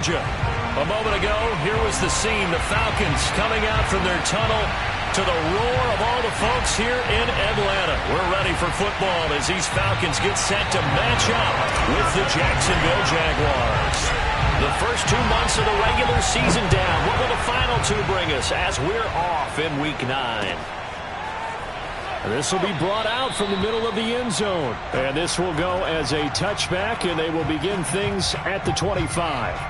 A moment ago, here was the scene. The Falcons coming out from their tunnel to the roar of all the folks here in Atlanta. We're ready for football as these Falcons get set to match up with the Jacksonville Jaguars. The first 2 months of the regular season down. What will the final 2 bring us as we're off in Week 9? This will be brought out from the middle of the end zone. And this will go as a touchback, and they will begin things at the 25.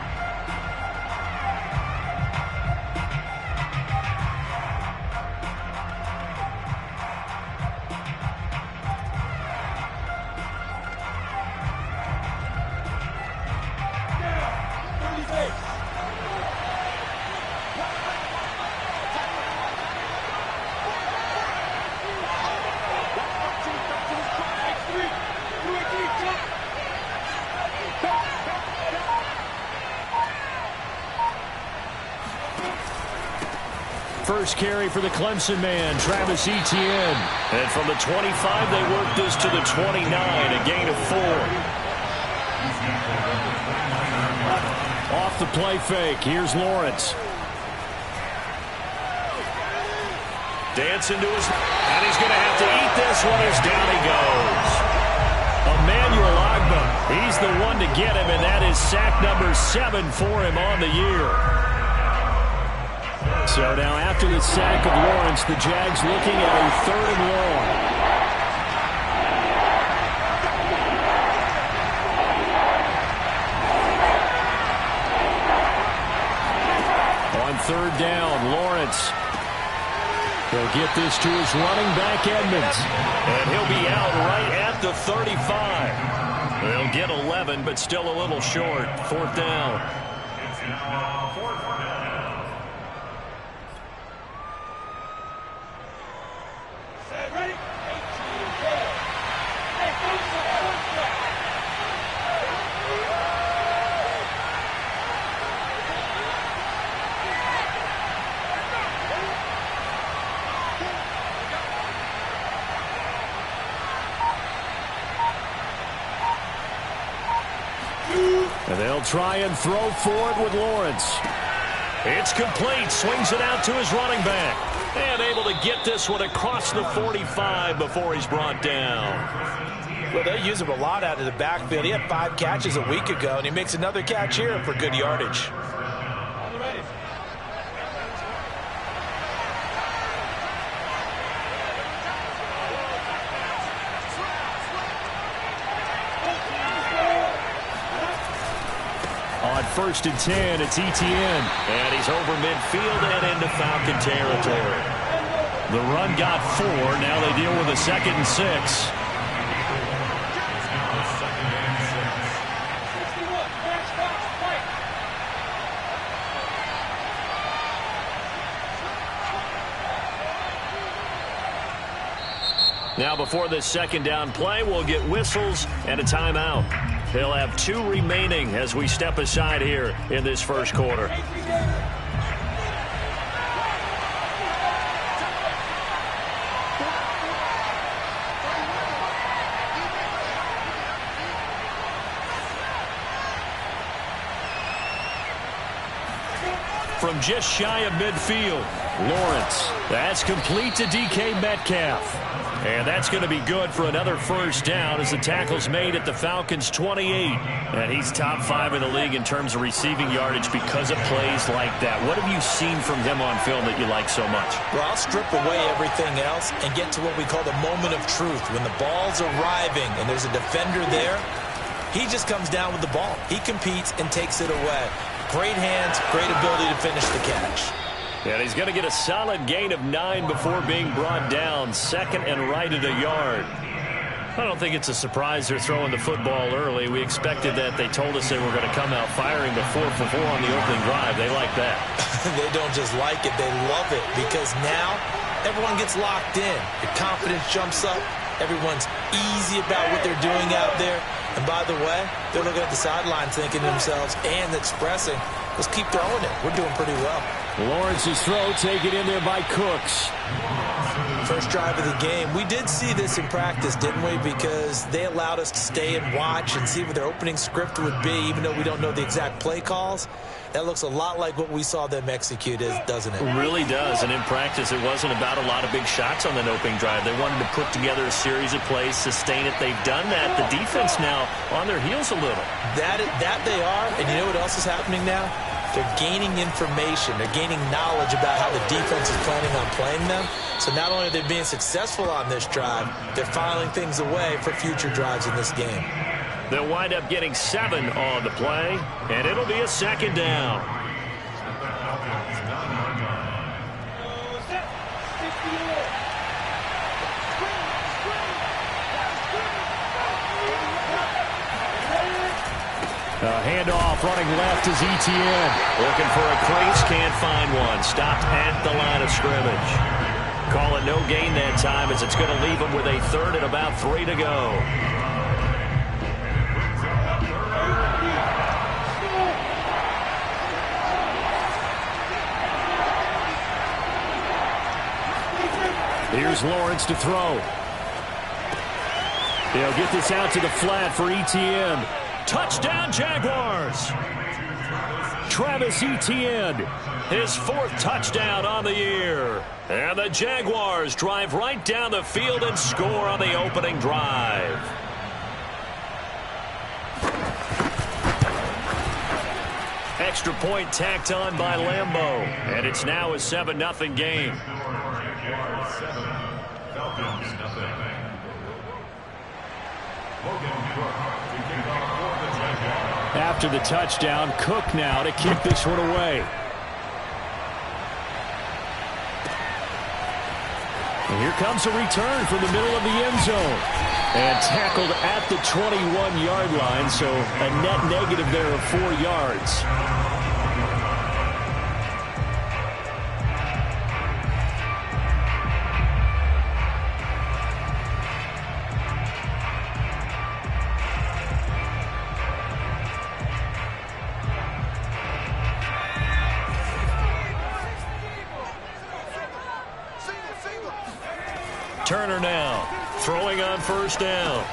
First carry for the Clemson man, Travis Etienne. And from the 25, they work this to the 29, a gain of 4. Off the play fake, here's Lawrence. Dancing to his, and he's going to have to eat this one as down he goes. Emmanuel Ogbah, he's the one to get him, and that is sack number 7 for him on the year. So now after the sack of Lawrence, the Jags looking at a 3rd and long. On 3rd down, Lawrence. He'll get this to his running back, Edmonds. And he'll be out right at the 35. They'll get 11, but still a little short. 4th down. And they'll try and throw for it with Lawrence. It's complete. Swings it out to his running back. And able to get this one across the 45 before he's brought down. Well, they use him a lot out of the backfield. He had 5 catches a week ago, and he makes another catch here for good yardage. On 1st and 10, it's Etienne. And he's over midfield and into Falcon territory. The run got 4. Now they deal with a 2nd and 6. Now before this 2nd down play, we'll get whistles and a timeout. He'll have 2 remaining as we step aside here in this first quarter. From just shy of midfield, Lawrence. That's complete to DK Metcalf. And that's going to be good for another 1st down as the tackle's made at the Falcons' 28. And he's top 5 in the league in terms of receiving yardage because of plays like that. What have you seen from him on film that you like so much? Well, I'll strip away everything else and get to what we call the moment of truth. When the ball's arriving and there's a defender there, he just comes down with the ball. He competes and takes it away. Great hands, great ability to finish the catch. And he's going to get a solid gain of 9 before being brought down. 2nd and right at a yard. I don't think it's a surprise they're throwing the football early. We expected that. They told us they were going to come out firing the 4 for 4 on the opening drive. They like that. They don't just like it, they love it, because now everyone gets locked in. The confidence jumps up. Everyone's easy about what they're doing out there. And by the way, they're looking at the sideline thinking to themselves and expressing, let's keep throwing it. We're doing pretty well. Lawrence's throw taken in there by Cooks. First drive of the game. We did see this in practice, didn't we? Because they allowed us to stay and watch and see what their opening script would be, even though we don't know the exact play calls. That looks a lot like what we saw them execute, doesn't it? It really does. And in practice, it wasn't about a lot of big shots on that opening drive. They wanted to put together a series of plays, sustain it. They've done that. The defense now on their heels a little. That they are. And you know what else is happening now? They're gaining information. They're gaining knowledge about how the defense is planning on playing them. So not only are they being successful on this drive, they're filing things away for future drives in this game. They'll wind up getting 7 on the play, and it'll be a second down. Handoff running left is Etienne. Looking for a crease, can't find one. Stopped at the line of scrimmage. Call it no gain that time as it's going to leave him with a third and about 3 to go. Here's Lawrence to throw. They'll get this out to the flat for Etienne. Touchdown, Jaguars! Travis Etienne, his 4th touchdown on the year. And the Jaguars drive right down the field and score on the opening drive. Extra point tacked on by Lambeau. And it's now a 7-0 game. After the touchdown, Cook now to kick this one away. And here comes a return from the middle of the end zone. And tackled at the 21-yard line, so a net negative there of 4 yards. Turner now, throwing on first down.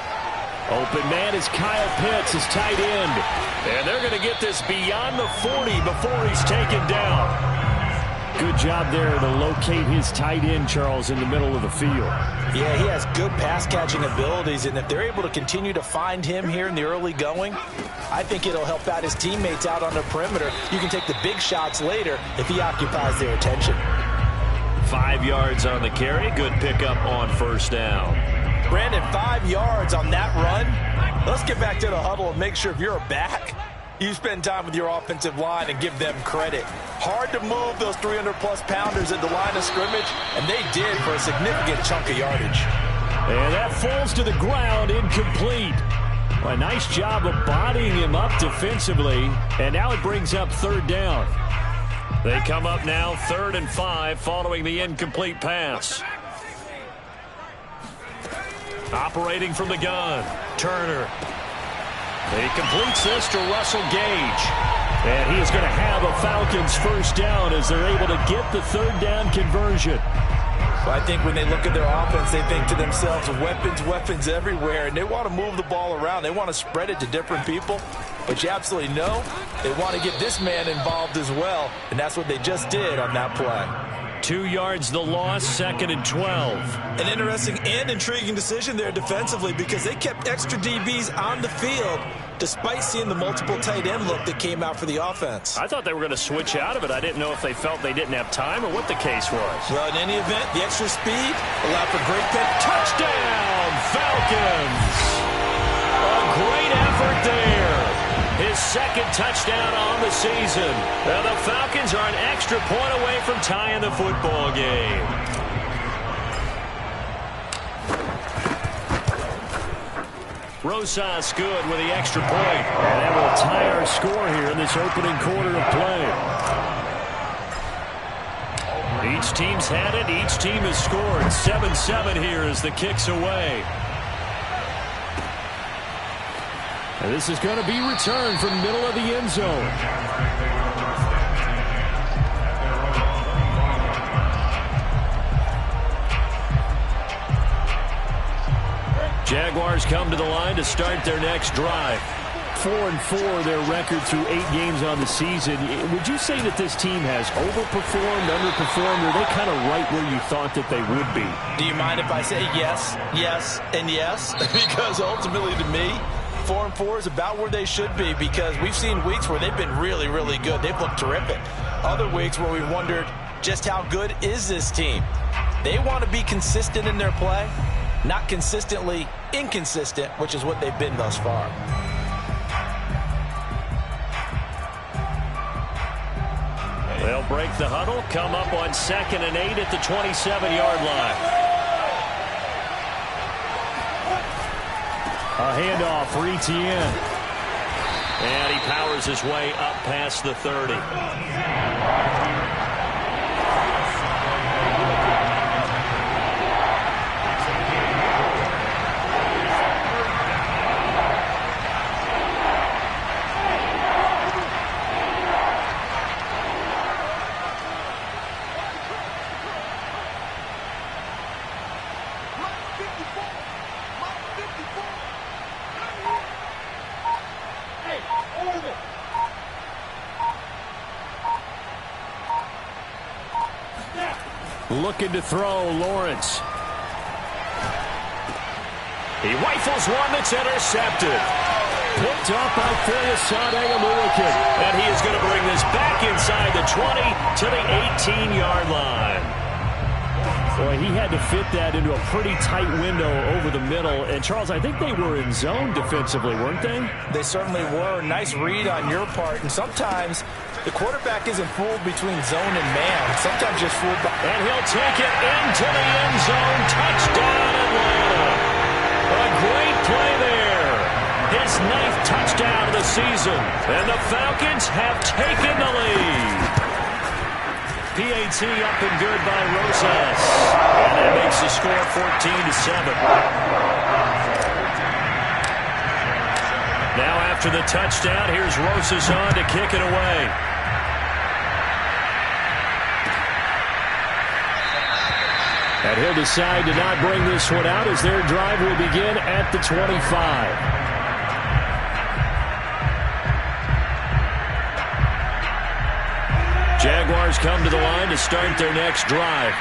Open man is Kyle Pitts, his tight end. And they're going to get this beyond the 40 before he's taken down. Good job there to locate his tight end, Charles, in the middle of the field. Yeah, he has good pass-catching abilities, and if they're able to continue to find him here in the early going, I think it'll help out his teammates out on the perimeter. You can take the big shots later if he occupies their attention. 5 yards on the carry. Good pickup on first down. Brandon, 5 yards on that run. Let's get back to the huddle and make sure if you're a back, you spend time with your offensive line and give them credit. Hard to move those 300-plus pounders at the line of scrimmage, and they did for a significant chunk of yardage. And that falls to the ground, incomplete. Well, a nice job of bodying him up defensively, and now it brings up 3rd down. They come up now 3rd and 5 following the incomplete pass. Operating from the gun, Turner. He completes this to Russell Gage. And he is going to have a Falcons first down as they're able to get the 3rd down conversion. Well, I think when they look at their offense, they think to themselves, weapons everywhere, and they want to move the ball around. They want to spread it to different people. But you absolutely know they want to get this man involved as well, and that's what they just did on that play. 2 yards the loss, 2nd and 12. An interesting and intriguing decision there defensively because they kept extra DBs on the field despite seeing the multiple tight end look that came out for the offense. I thought they were going to switch out of it. I didn't know if they felt they didn't have time or what the case was. Well, in any event, the extra speed allowed for great pick. Touchdown, Falcons! A great effort there. His 2nd touchdown on the season. Now the Falcons are an extra point away from tying the football game. Rosas good with the extra point. And that will tie our score here in this opening quarter of play. Each team's had it. Each team has scored. 7-7 here as the kick's away. And this is going to be returned from middle of the end zone. Jaguars come to the line to start their next drive. 4-4 their record through 8 games on the season. Would you say that this team has overperformed, underperformed, or are they kind of right where you thought that they would be? Do you mind if I say yes, yes, and yes? Because ultimately to me, 4-4 is about where they should be, because we've seen weeks where they've been really, really good. They've looked terrific. Other weeks where we wondered just how good is this team. They want to be consistent in their play, not consistently inconsistent, which is what they've been thus far. They'll break the huddle, come up on 2nd and 8 at the 27-yard line. A handoff for Etienne. And he powers his way up past the 30. Looking to throw, Lawrence. He rifles one that's intercepted. Picked up by Fayasade Oluwakin. And he is going to bring this back inside the 20 to the 18-yard line. Boy, he had to fit that into a pretty tight window over the middle. And, Charles, I think they were in zone defensively, weren't they? They certainly were. Nice read on your part. And sometimes the quarterback isn't fooled between zone and man. Sometimes just fooled by... And he'll take it into the end zone. Touchdown, Atlanta. A great play there. His 9th touchdown of the season. And the Falcons have taken the lead. PAT up and good by Rosas. And that makes the score 14-7. Now after the touchdown, here's Rosas on to kick it away. And he'll decide to not bring this one out as their drive will begin at the 25. Jaguars come to the line to start their next drive.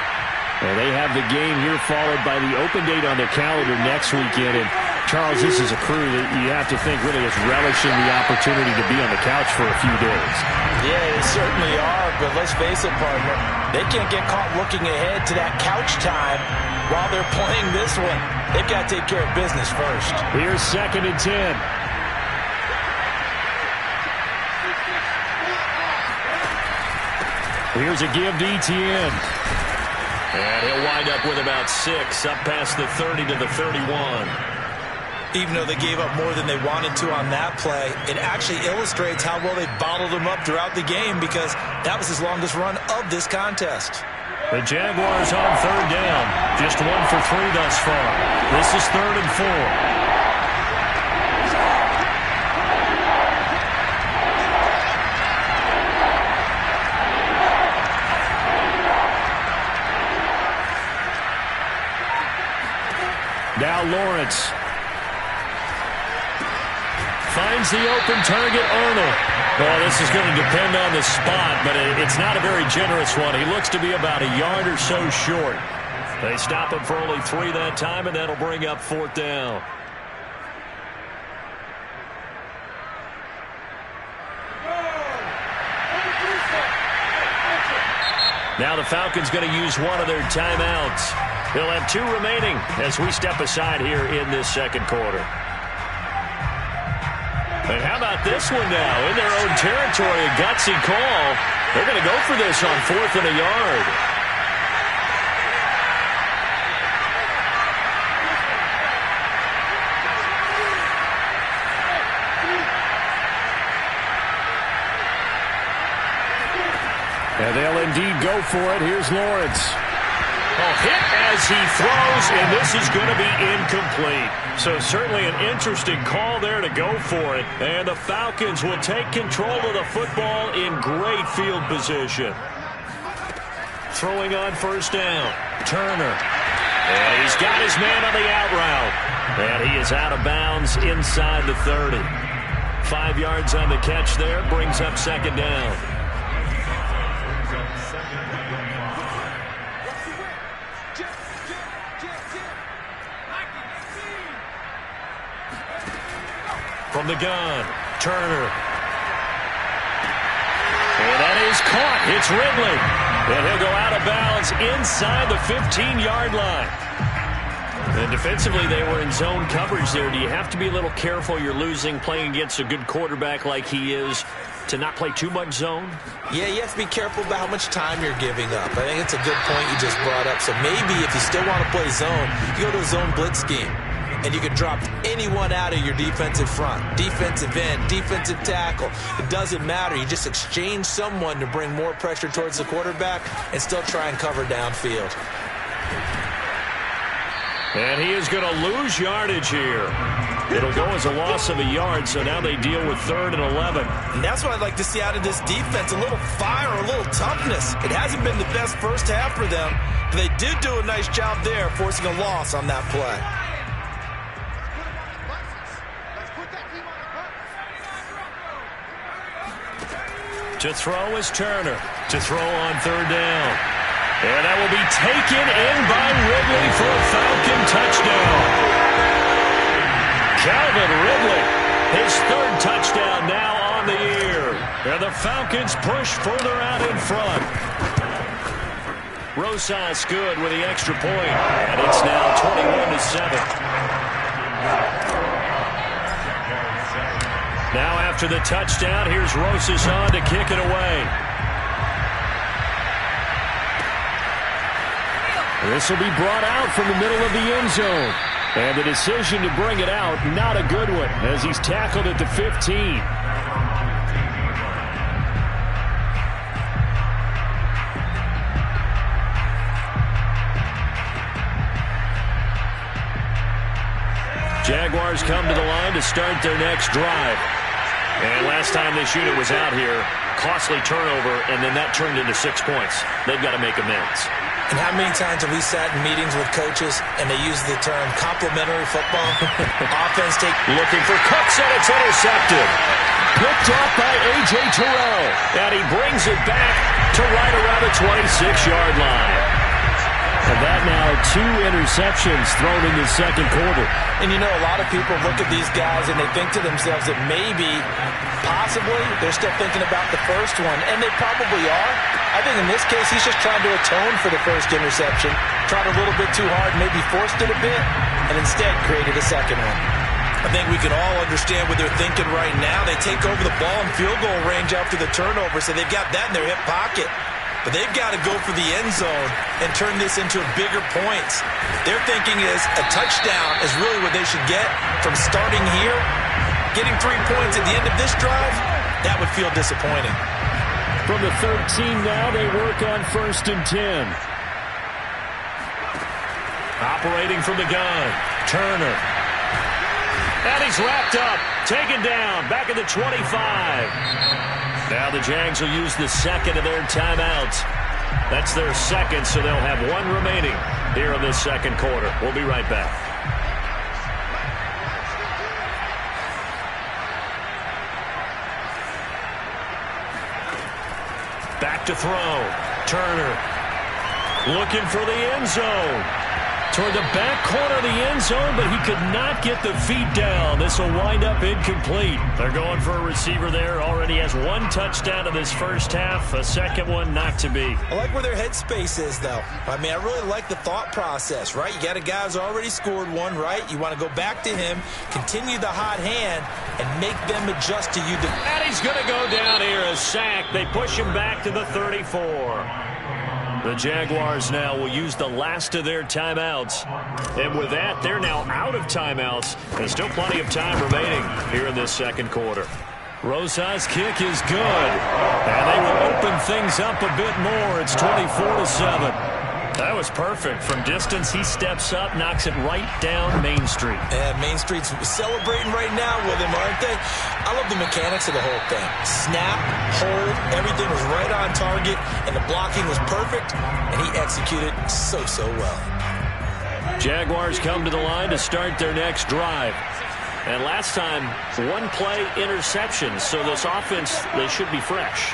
And they have the game here followed by the open date on their calendar next weekend. And, Charles, this is a crew that you have to think really is relishing the opportunity to be on the couch for a few days. Yeah, they certainly are. But let's face it, partner, they can't get caught looking ahead to that couch time while they're playing this one. They've got to take care of business first. Here's 2nd and 10. Here's a give to Etienne. And he'll wind up with about 6, up past the 30 to the 31. Even though they gave up more than they wanted to on that play, it actually illustrates how well they bottled them up throughout the game, because that was his longest run of this contest. The Jaguars on 3rd down. Just 1 for 3 thus far. This is 3rd and 4. Now Lawrence finds the open target, Arnold. Well, this is going to depend on the spot, but it's not a very generous one. He looks to be about a yard or so short. They stop him for only 3 that time, and that'll bring up 4th down. Now the Falcons going to use one of their timeouts. They'll have 2 remaining as we step aside here in this 2nd quarter. And how about this one now? In their own territory, a gutsy call. They're going to go for this on 4th and a yard. And they'll indeed go for it. Here's Lawrence. Hit as he throws, and this is going to be incomplete. So certainly an interesting call there to go for it. And the Falcons will take control of the football in great field position. Throwing on 1st down. Turner. And he's got his man on the out route. And he is out of bounds inside the 30. 5 yards on the catch there, brings up second down. From the gun, Turner. And that is caught. It's Ridley. And he'll go out of bounds inside the 15-yard line. And defensively, they were in zone coverage there. Do you have to be a little careful? You're losing, playing against a good quarterback like he is, to not play too much zone? Yeah, you have to be careful about how much time you're giving up. I think it's a good point you just brought up. So maybe if you still want to play zone, you go to a zone blitz scheme. And you can drop anyone out of your defensive front. Defensive end, defensive tackle. It doesn't matter. You just exchange someone to bring more pressure towards the quarterback and still try and cover downfield. And he is going to lose yardage here. It'll go as a loss of a yard, so now they deal with 3rd and 11. And that's what I'd like to see out of this defense, a little fire, a little toughness. It hasn't been the best first half for them, but they did do a nice job there, forcing a loss on that play. To throw is Turner. To throw on 3rd down. And that will be taken in by Ridley for a Falcon touchdown. Calvin Ridley, his 3rd touchdown now on the year. And the Falcons push further out in front. Rosas good with the extra point. And it's now 21-7. Now after the touchdown, here's Rosas on to kick it away. This will be brought out from the middle of the end zone. And the decision to bring it out, not a good one, as he's tackled at the 15. Jaguars come to the line to start their next drive. And last time this unit was out here, costly turnover, and then that turned into 6 points. They've got to make amends. And how many times have we sat in meetings with coaches and they use the term complementary football? Offense looking for Cooks, and it's intercepted. Picked off by A.J. Terrell. And he brings it back to right around the 26-yard line. And that now 2 interceptions thrown in the second quarter. And you know, a lot of people look at these guys and they think to themselves that maybe, possibly, they're still thinking about the first one. And they probably are. I think in this case, he's just trying to atone for the first interception. Tried a little bit too hard, maybe forced it a bit, and instead created a second one. I think we can all understand what they're thinking right now. They take over the ball in field goal range after the turnover, so they've got that in their hip pocket. But they've got to go for the end zone and turn this into bigger points. Their thinking is a touchdown is really what they should get from starting here. Getting 3 points at the end of this drive, that would feel disappointing. From the 13 now, they work on 1st and 10. Operating from the gun, Turner. And he's wrapped up, taken down, back at the 25. Now the Jags will use the second of their timeouts. That's their second, so they'll have 1 remaining here in this second quarter. We'll be right back. Back to throw. Turner looking for the end zone. Toward the back corner of the end zone, but he could not get the feet down. This will wind up incomplete. They're going for a receiver there. Already has 1 touchdown in this first half. A second one not to be. I like where their headspace is, though. I mean, I really like the thought process, right? You got a guy who's already scored 1, right? You want to go back to him, continue the hot hand, and make them adjust to you. And he's going to go down here, a sack. They push him back to the 34. The Jaguars now will use the last of their timeouts. And with that, they're now out of timeouts. There's still plenty of time remaining here in this second quarter. Rosas' kick is good. And they will open things up a bit more. It's 24-7. That was perfect. From distance, he steps up, knocks it right down Main Street. And Main Street's celebrating right now with him, aren't they? I love the mechanics of the whole thing. Snap, hold, everything was right on target, and the blocking was perfect, and he executed so well. Jaguars come to the line to start their next drive. And last time, one-play interception. So this offense, they should be fresh.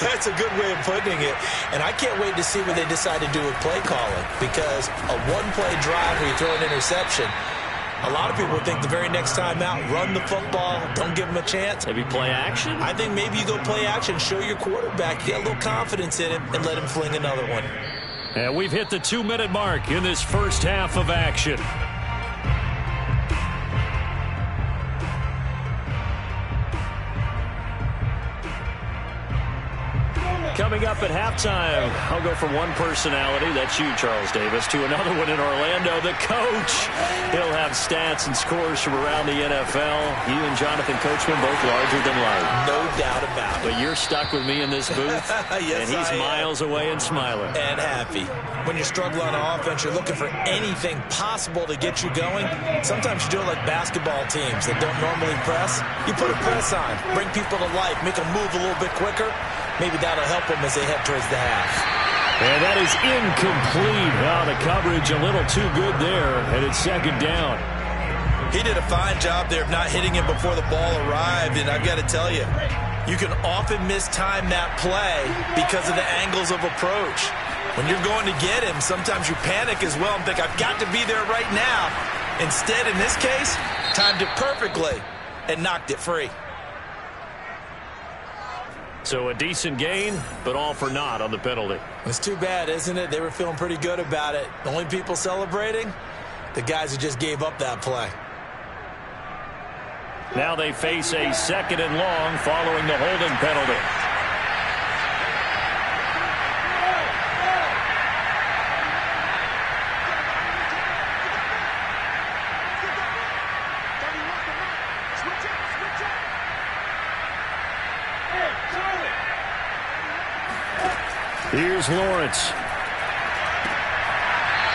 That's a good way of putting it. And I can't wait to see what they decide to do with play calling. Because a one-play drive where you throw an interception, a lot of people think the very next time out, run the football, don't give them a chance. Maybe play action? I think maybe you go play action, show your quarterback, get a little confidence in him, and let him fling another one. And we've hit the 2-minute mark in this first half of action. Coming up at halftime, I'll go from one personality, that's you, Charles Davis, to another one in Orlando, the coach. He'll have stats and scores from around the NFL. You and Jonathan Coachman both larger than life. No doubt about it. But you're stuck with me in this booth, yes, and he's miles away and smiling. And happy. When you struggle on offense, you're looking for anything possible to get you going. Sometimes you do it like basketball teams that don't normally press. You put a press on, bring people to life, make them move a little bit quicker. Maybe that'll help them as they head towards the half. And that is incomplete. Oh, the coverage a little too good there, and it's second down. He did a fine job there of not hitting him before the ball arrived, and I've got to tell you, you can often mistime that play because of the angles of approach. When you're going to get him, sometimes you panic as well and think, I've got to be there right now. Instead, in this case, timed it perfectly and knocked it free. So a decent gain, but all for naught on the penalty. It's too bad, isn't it? They were feeling pretty good about it. The only people celebrating, the guys who just gave up that play. Now they face a second and long following the holding penalty. Here's Lawrence.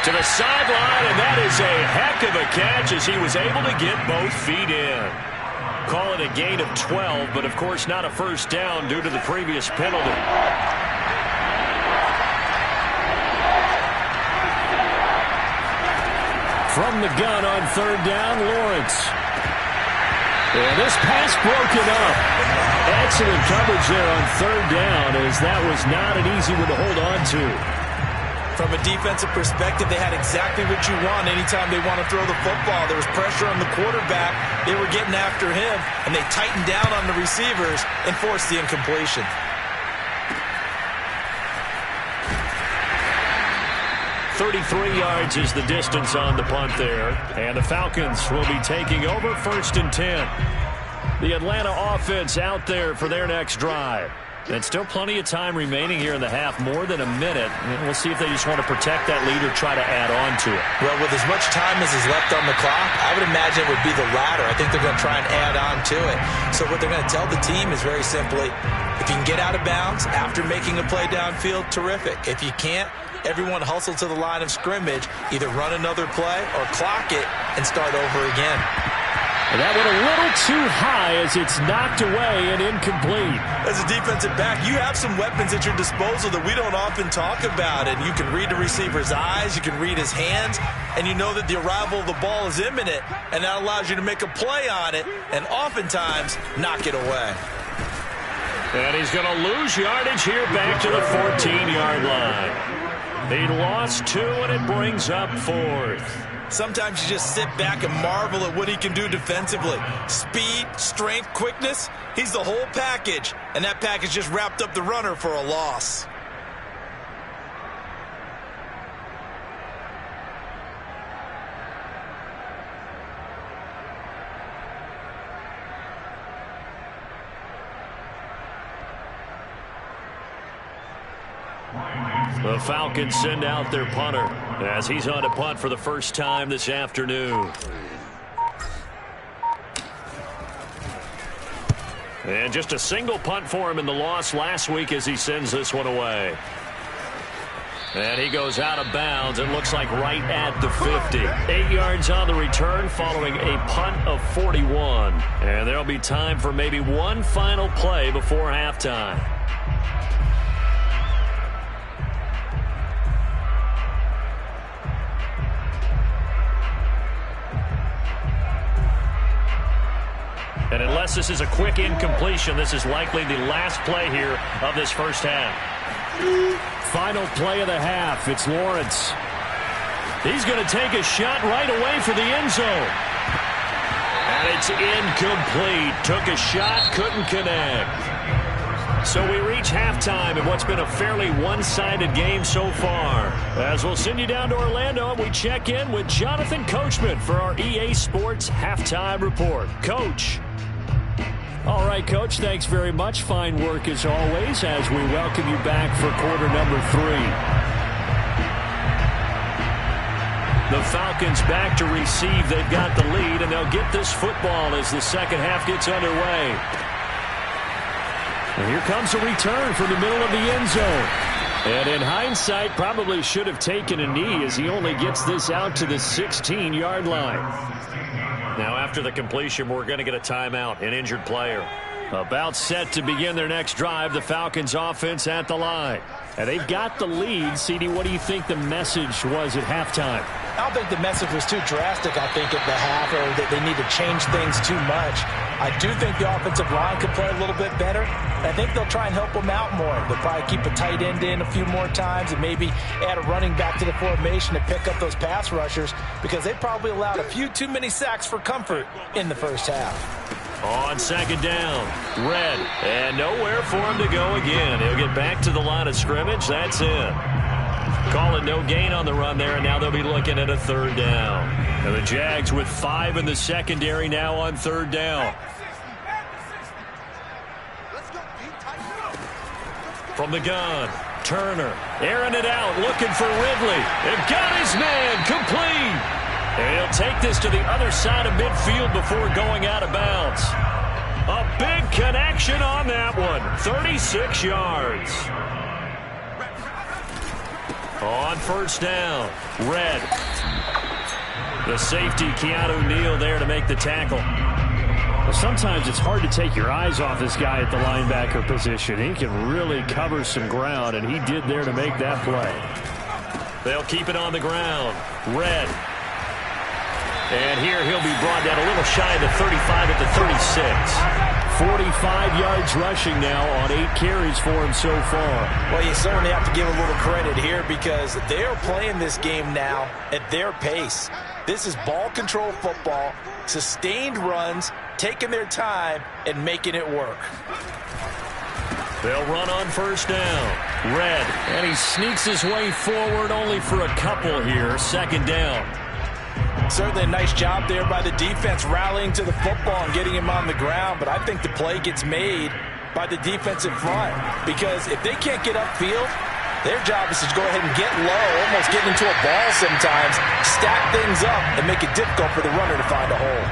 To the sideline, and that is a heck of a catch as he was able to get both feet in. Call it a gain of 12, but of course not a first down due to the previous penalty. From the gun on third down, Lawrence. And this pass broken up. Excellent coverage there on third down, as that was not an easy one to hold on to. From a defensive perspective, they had exactly what you want anytime they want to throw the football. There was pressure on the quarterback. They were getting after him, and they tightened down on the receivers and forced the incompletion. .33 yards is the distance on the punt there. And the Falcons will be taking over 1st and 10. The Atlanta offense out there for their next drive. And still plenty of time remaining here in the half, more than a minute. And we'll see if they just want to protect that lead or try to add on to it. Well, with as much time as is left on the clock, I would imagine it would be the latter. I think they're going to try and add on to it. So what they're going to tell the team is very simply, if you can get out of bounds after making a play downfield, terrific. If you can't, everyone hustle to the line of scrimmage, either run another play or clock it and start over again. And that went a little too high as it's knocked away and incomplete. As a defensive back, you have some weapons at your disposal that we don't often talk about. And you can read the receiver's eyes, you can read his hands, and you know that the arrival of the ball is imminent. And that allows you to make a play on it and oftentimes knock it away. And he's going to lose yardage here back to the 14-yard line. He lost 2, and it brings up 4th. Sometimes you just sit back and marvel at what he can do defensively. Speed, strength, quickness, he's the whole package. And that package just wrapped up the runner for a loss. The Falcons send out their punter as he's on to punt for the first time this afternoon. And just a single punt for him in the loss last week as he sends this one away. And he goes out of bounds. It looks like right at the 50. 8 yards on the return following a punt of 41. And there'll be time for maybe one final play before halftime. Unless this is a quick incompletion, this is likely the last play here of this first half. Final play of the half. It's Lawrence. He's going to take a shot right away for the end zone. And it's incomplete. Took a shot, couldn't connect. So we reach halftime in what's been a fairly one-sided game so far. As we'll send you down to Orlando, and we check in with Jonathan Coachman for our EA Sports Halftime Report. Coach. All right, Coach, thanks very much. Fine work as always as we welcome you back for quarter number 3. The Falcons back to receive. They've got the lead, and they'll get this football as the second half gets underway. And here comes a return from the middle of the end zone. And in hindsight, probably should have taken a knee as he only gets this out to the 16-yard line. Now after the completion, we're going to get a timeout, an injured player. About set to begin their next drive, the Falcons offense at the line. And they've got the lead. CD, what do you think the message was at halftime? I don't think the message was too drastic, I think, at the half, or that they need to change things too much. I do think the offensive line could play a little bit better. I think they'll try and help them out more. They'll probably keep a tight end in a few more times and maybe add a running back to the formation to pick up those pass rushers because they probably allowed a few too many sacks for comfort in the first half. On second down, Red, and nowhere for him to go again. He'll get back to the line of scrimmage. That's it. Calling no gain on the run there, and now they'll be looking at a third down. And the Jags with 5 in the secondary now on third down. From the gun, Turner, airing it out, looking for Ridley. They've got his man, complete. And he'll take this to the other side of midfield before going out of bounds. A big connection on that one, 36 yards. On first down, Red. The safety, Keanu Neal, there to make the tackle. Well, sometimes it's hard to take your eyes off this guy at the linebacker position. He can really cover some ground, and he did there to make that play. They'll keep it on the ground. Red. And here he'll be brought down a little shy of the 35 at the 36. 45 yards rushing now on 8 carries for him so far. Well, you certainly have to give a little credit here because they're playing this game now at their pace. This is ball control football, sustained runs, taking their time, and making it work. They'll run on first down. Red, and he sneaks his way forward only for a couple here. Second down. Certainly a nice job there by the defense rallying to the football and getting him on the ground, but I think the play gets made by the defensive front because if they can't get upfield, their job is to go ahead and get low, almost get into a ball sometimes, stack things up, and make it difficult for the runner to find a hole.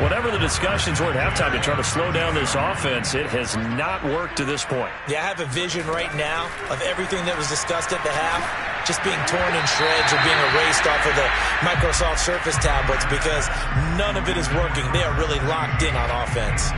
Whatever the discussions were at halftime to try to slow down this offense, it has not worked to this point. Yeah, I have a vision right now of everything that was discussed at the half just being torn in shreds or being erased off of the Microsoft Surface tablets because none of it is working. They are really locked in on offense.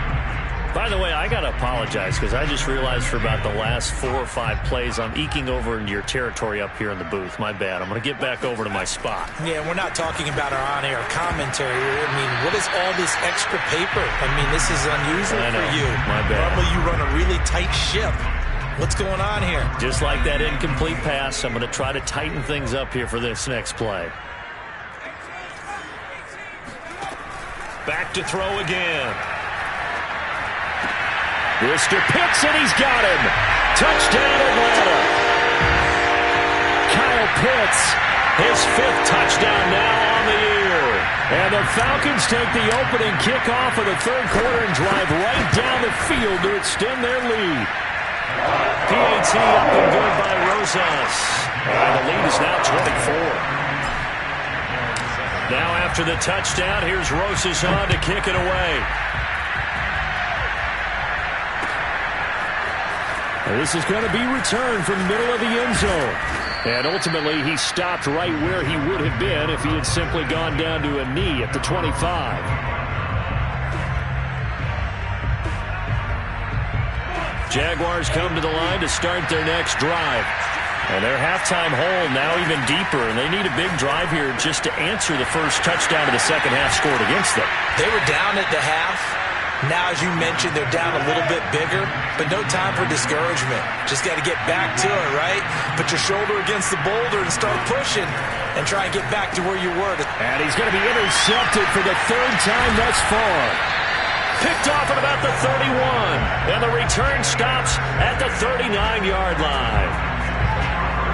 By the way, I got to apologize because I just realized for about the last 4 or 5 plays I'm eking over into your territory up here in the booth. My bad. I'm going to get back over to my spot. Yeah, we're not talking about our on-air commentary. I mean, what is all this extra paper? I mean, this is unusual for you. My bad. Normally you run a really tight ship. What's going on here? Just like that incomplete pass, I'm going to try to tighten things up here for this next play. Back to throw again. This to Pitts, and he's got him. Touchdown, Atlanta. Kyle Pitts, his 5th touchdown now on the year. And the Falcons take the opening kickoff of the third quarter and drive right down the field to extend their lead. PAT up and good by Rosas. And the lead is now 24. Now after the touchdown, here's Rosas on to kick it away. This is going to be returned from the middle of the end zone. And ultimately, he stopped right where he would have been if he had simply gone down to a knee at the 25. Jaguars come to the line to start their next drive. And their halftime hole now even deeper, and they need a big drive here just to answer the first touchdown of the second half scored against them. They were down at the half. Now, as you mentioned, they're down a little bit bigger, but no time for discouragement. Just got to get back to it, right? Put your shoulder against the boulder and start pushing and try and get back to where you were. And he's going to be intercepted for the third time thus far. Picked off at about the 31. And the return stops at the 39-yard line.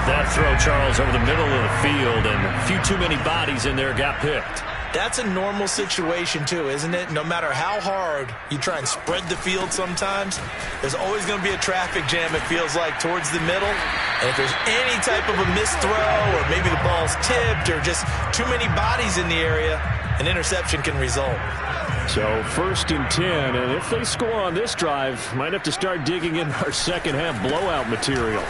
That throw, Charles, over the middle of the field, and a few too many bodies in there got picked. That's a normal situation, too, isn't it? No matter how hard you try and spread the field sometimes, there's always going to be a traffic jam, it feels like, towards the middle. And if there's any type of a missed throw or maybe the ball's tipped or just too many bodies in the area, an interception can result. So 1st and 10, and if they score on this drive, might have to start digging in our second-half blowout material.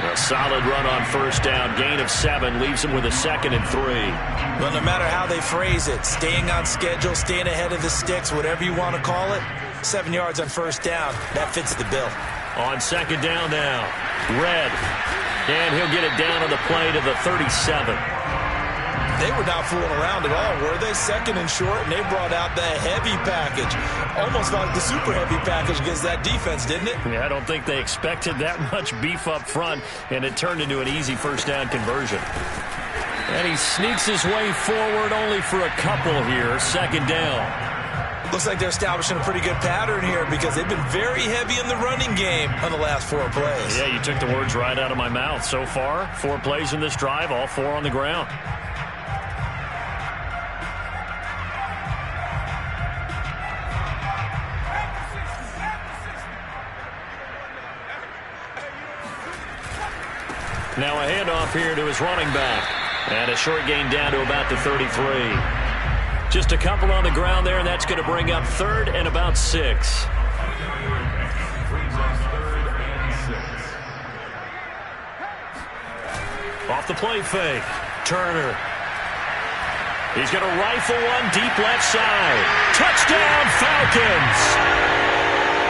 A solid run on 1st down. Gain of 7 leaves them with a 2nd and 3. Well, no matter how they phrase it, staying on schedule, staying ahead of the sticks, whatever you want to call it, 7 yards on 1st down, that fits the bill. On 2nd down now, Red. And he'll get it down on the play to the 37. They were not fooling around at all, were they? 2nd and short, and they brought out the heavy package. Almost like the super heavy package against that defense, didn't it? Yeah, I don't think they expected that much beef up front, and it turned into an easy 1st down conversion. And he sneaks his way forward only for a couple here. 2nd down. Looks like they're establishing a pretty good pattern here because they've been very heavy in the running game on the last 4 plays. Yeah, you took the words right out of my mouth. So far, 4 plays in this drive, all 4 on the ground. Now a handoff here to his running back. And a short gain down to about the 33. Just a couple on the ground there, and that's going to bring up 3rd and about 6. Off the play fake. Turner. He's going to rifle one deep left side. Touchdown, Falcons!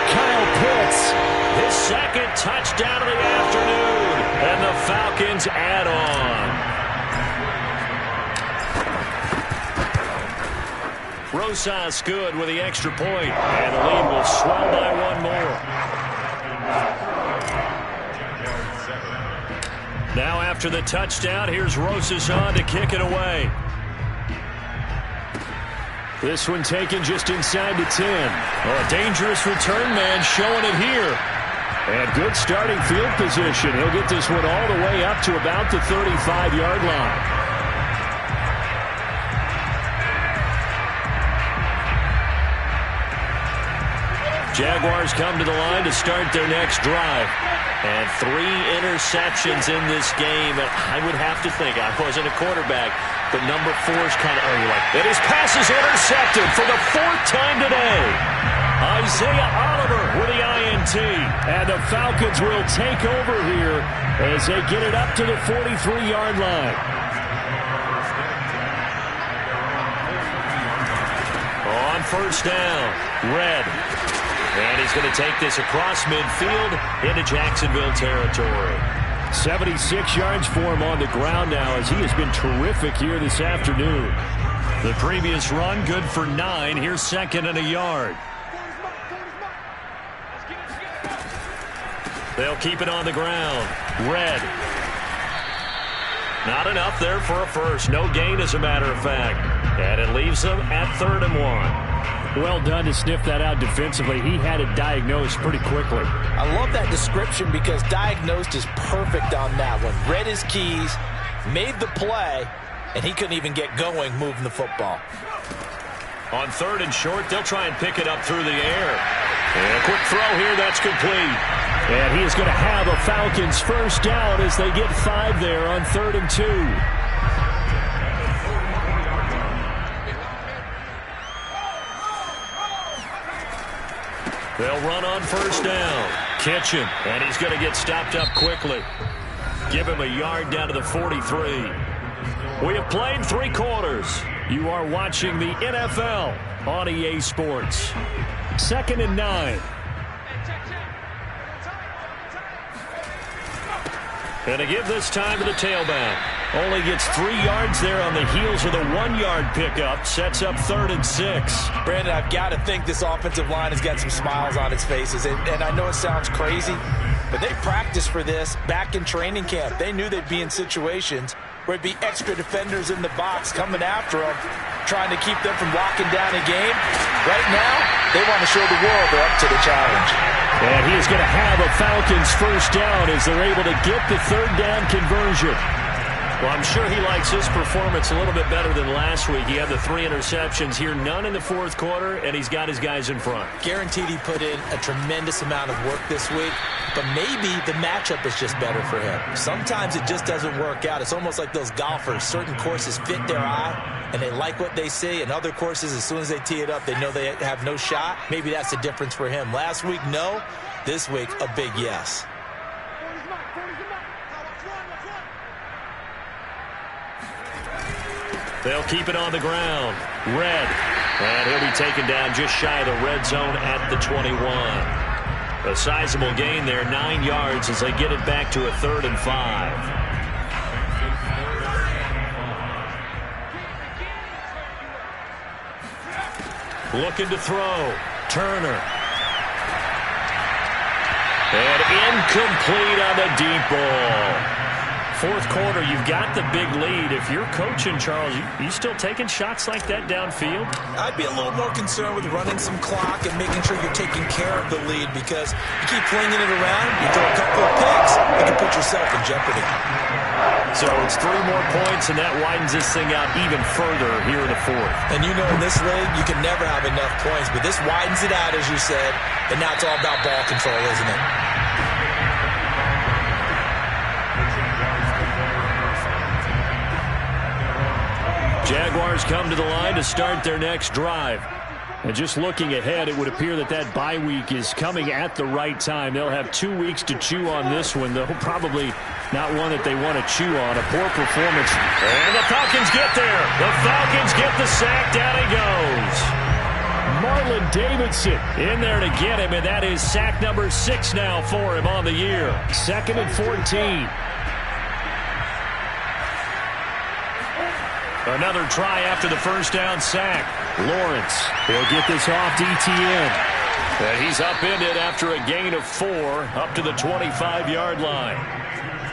Kyle Pitts, his 2nd touchdown of the afternoon. And the Falcons add on. Rosas good with the extra point. And the lead will swell by 1 more. Now after the touchdown, here's Rosas on to kick it away. This one taken just inside the 10. Oh, a dangerous return man showing it here. And good starting field position. He'll get this one all the way up to about the 35-yard line. Jaguars come to the line to start their next drive. And 3 interceptions in this game. And I would have to think, I wasn't a quarterback, but number 4's kind of, and his pass is intercepted for the 4th time today. Isaiah Oliver with the INT. And the Falcons will take over here as they get it up to the 43-yard line. On 1st down, Red. And he's going to take this across midfield into Jacksonville territory. 76 yards for him on the ground now as he has been terrific here this afternoon. The previous run good for 9. Here's 2nd and a yard. They'll keep it on the ground. Red. Not enough there for a first. No gain, as a matter of fact. And it leaves them at 3rd and 1. Well done to sniff that out defensively. He had it diagnosed pretty quickly. I love that description because diagnosed is perfect on that one. Read his keys, made the play, and he couldn't even get going moving the football. On 3rd and short, they'll try and pick it up through the air. And a quick throw here, that's complete. And he is going to have a Falcons 1st down as they get 5 there on 3rd and 2. They'll run on 1st down. Kitchen, and he's going to get stopped up quickly. Give him a yard down to the 43. We have played 3 quarters. You are watching the NFL on EA Sports. 2nd and 9. And to give this time to the tailback. Only gets 3 yards there on the heels of the 1-yard pickup. Sets up 3rd and 6. Brandon, I've got to think this offensive line has got some smiles on its faces. And I know it sounds crazy, but they practiced for this back in training camp. They knew they'd be in situations where it'd be extra defenders in the box coming after them, trying to keep them from locking down a game. Right now, they want to show the world they're up to the challenge. And he is going to have a Falcons first down as they're able to get the 3rd down conversion. Well, I'm sure he likes his performance a little bit better than last week. He had the 3 interceptions here, none in the 4th quarter, and he's got his guys in front. Guaranteed he put in a tremendous amount of work this week, but maybe the matchup is just better for him. Sometimes it just doesn't work out. It's almost like those golfers. Certain courses fit their eye, and they like what they see, and other courses, as soon as they tee it up, they know they have no shot. Maybe that's the difference for him. Last week, no. This week, a big yes. They'll keep it on the ground. Red. And he'll be taken down just shy of the red zone at the 21. A sizable gain there, 9 yards as they get it back to a 3rd and 5. Looking to throw. Turner. And incomplete on the deep ball. 4th quarter, you've got the big lead. If you're coaching, Charles, you still taking shots like that downfield? I'd be a little more concerned with running some clock and making sure you're taking care of the lead, because you keep flinging it around, you throw a couple of picks, you can put yourself in jeopardy. So it's 3 more points, and that widens this thing out even further here in the 4th. And you know in this league, you can never have enough points, but this widens it out, as you said, and now it's all about ball control, isn't it? Jaguars come to the line to start their next drive. And just looking ahead, it would appear that that bye week is coming at the right time. They'll have 2 weeks to chew on this one, though probably not one that they want to chew on. A poor performance. And the Falcons get there. The Falcons get the sack. Down he goes. Marlon Davidson in there to get him, and that is sack number 6 now for him on the year. 2nd and 14. Another try after the first down sack. Lawrence, he'll get this off DTN. And he's upended after a gain of 4 up to the 25-yard line.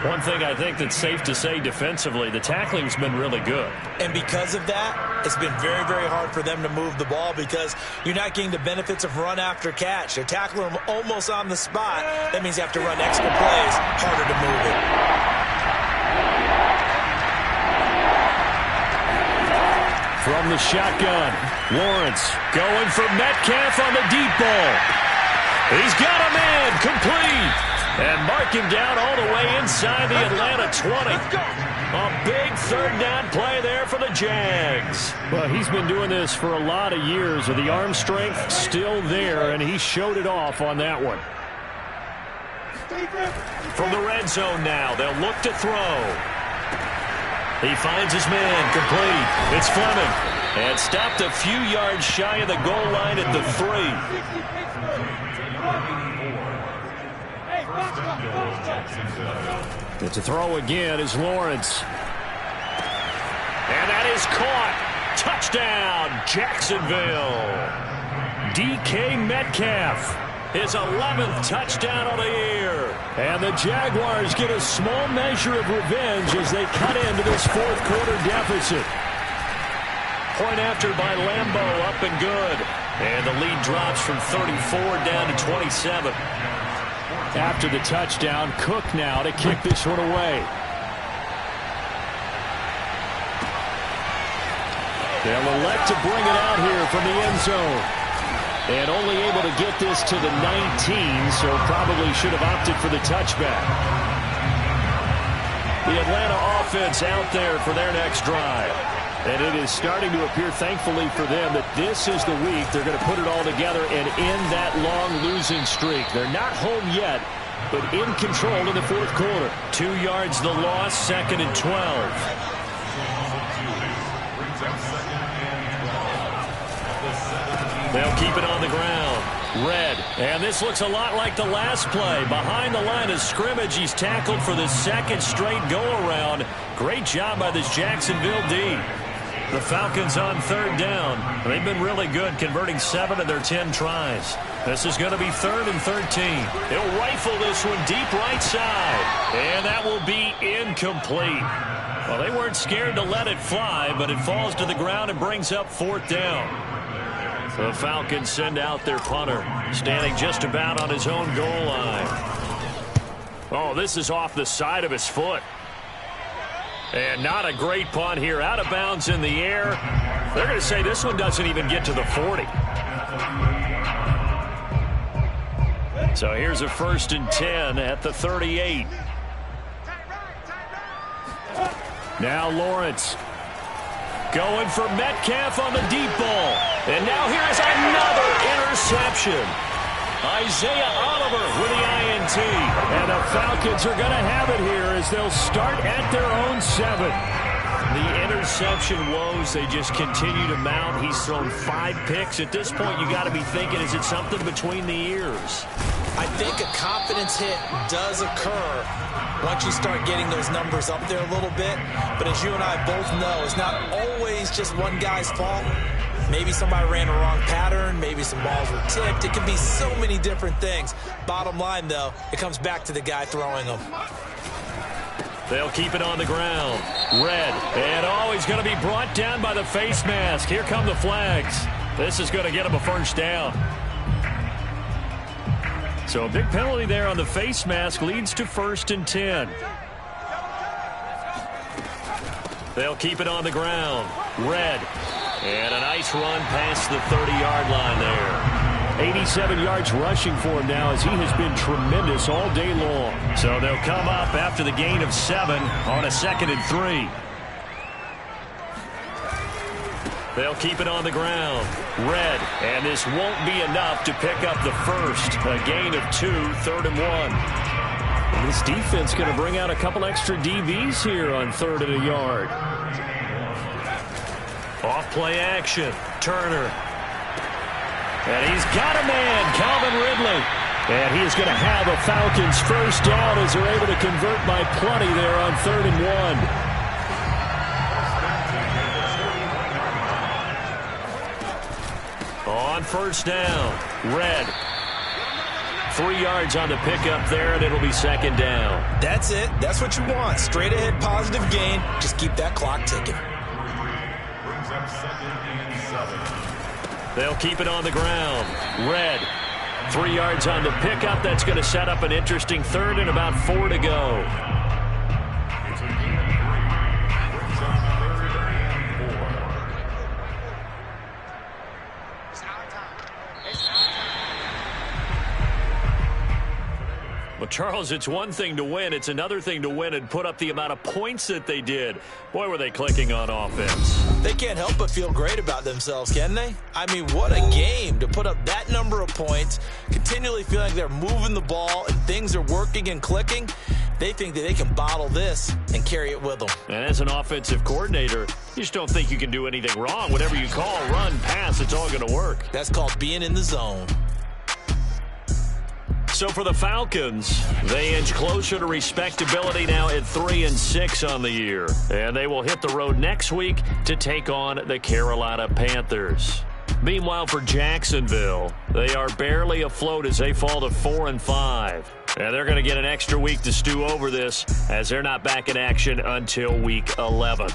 One thing I think that's safe to say defensively, the tackling's been really good. And because of that, it's been very, very hard for them to move the ball, because you're not getting the benefits of run after catch. They're tackling them almost on the spot. That means you have to run extra plays, harder to move it. From the shotgun, Lawrence going for Metcalf on the deep ball. He's got a man, complete. And mark him down all the way inside the Atlanta 20. A big 3rd down play there for the Jags. Well, he's been doing this for a lot of years, with the arm strength still there, and he showed it off on that one. From the red zone now, they'll look to throw. He finds his man, complete. It's Fleming. And stopped a few yards shy of the goal line at the 3. To throw again is Lawrence. And that is caught. Touchdown, Jacksonville. DK Metcalf. His 11th touchdown of the year. And the Jaguars get a small measure of revenge as they cut into this 4th quarter deficit. Point after by Lambeau, up and good. And the lead drops from 34 down to 27. After the touchdown, Cook now to kick this one away. They'll elect to bring it out here from the end zone. And only able to get this to the 19, so probably should have opted for the touchback. The Atlanta offense out there for their next drive. And it is starting to appear, thankfully for them, that this is the week they're going to put it all together and end that long losing streak. They're not home yet, but in control in the 4th quarter. 2 yards the loss, 2nd and 12. They'll keep it on the ground. Red. And this looks a lot like the last play. Behind the line of scrimmage, he's tackled for the second straight go-around. Great job by this Jacksonville D. The Falcons on third down. They've been really good, converting 7 of their 10 tries. This is going to be 3rd and 13. He'll rifle this one deep right side. And that will be incomplete. Well, they weren't scared to let it fly, but it falls to the ground and brings up 4th down. The Falcons send out their punter, standing just about on his own goal line. Oh, this is off the side of his foot. And not a great punt here. Out of bounds in the air. They're going to say this one doesn't even get to the 40. So here's a 1st and 10 at the 38. Now Lawrence going for Metcalf on the deep ball. And now here's another interception. Isaiah Oliver with the INT. And the Falcons are going to have it here as they'll start at their own 7. The interception woes, they just continue to mount. He's thrown 5 picks. At this point, you got to be thinking, is it something between the ears? I think a confidence hit does occur once you start getting those numbers up there a little bit. But as you and I both know, it's not always just one guy's fault. Maybe somebody ran a wrong pattern. Maybe some balls were tipped. It can be so many different things. Bottom line, though, it comes back to the guy throwing them. They'll keep it on the ground. Red. And he's going to be brought down by the face mask. Here come the flags. This is going to get him a 1st down. So a big penalty there on the face mask leads to 1st and 10. They'll keep it on the ground. Red. And a nice run past the 30-yard line there. 87 yards rushing for him now as he has been tremendous all day long. So they'll come up after the gain of 7 on a 2nd and 3. They'll keep it on the ground. Red. And this won't be enough to pick up the 1st. A gain of 2, 3rd and 1. This defense going to bring out a couple extra DBs here on 3rd and a yard. Off play action. Turner. And he's got a man, Calvin Ridley. And he is going to have a Falcons 1st down as they're able to convert by plenty there on 3rd and 1. On 1st down, Red. 3 yards on the pickup there, and it'll be 2nd down. That's it. That's what you want. Straight ahead positive gain. Just keep that clock ticking. They'll keep it on the ground. Red. 3 yards on the pickup. That's going to set up an interesting 3rd and about 4 to go. Well, Charles, it's one thing to win. It's another thing to win and put up the amount of points that they did. Boy, were they clicking on offense. They can't help but feel great about themselves, can they? I mean, what a game to put up that number of points, continually feeling like they're moving the ball and things are working and clicking. They think that they can bottle this and carry it with them. And as an offensive coordinator, you just don't think you can do anything wrong. Whatever you call, run, pass, it's all going to work. That's called being in the zone. So for the Falcons, they inch closer to respectability now at 3-6 on the year. And they will hit the road next week to take on the Carolina Panthers. Meanwhile, for Jacksonville, they are barely afloat as they fall to 4-5. And they're going to get an extra week to stew over this as they're not back in action until week 11.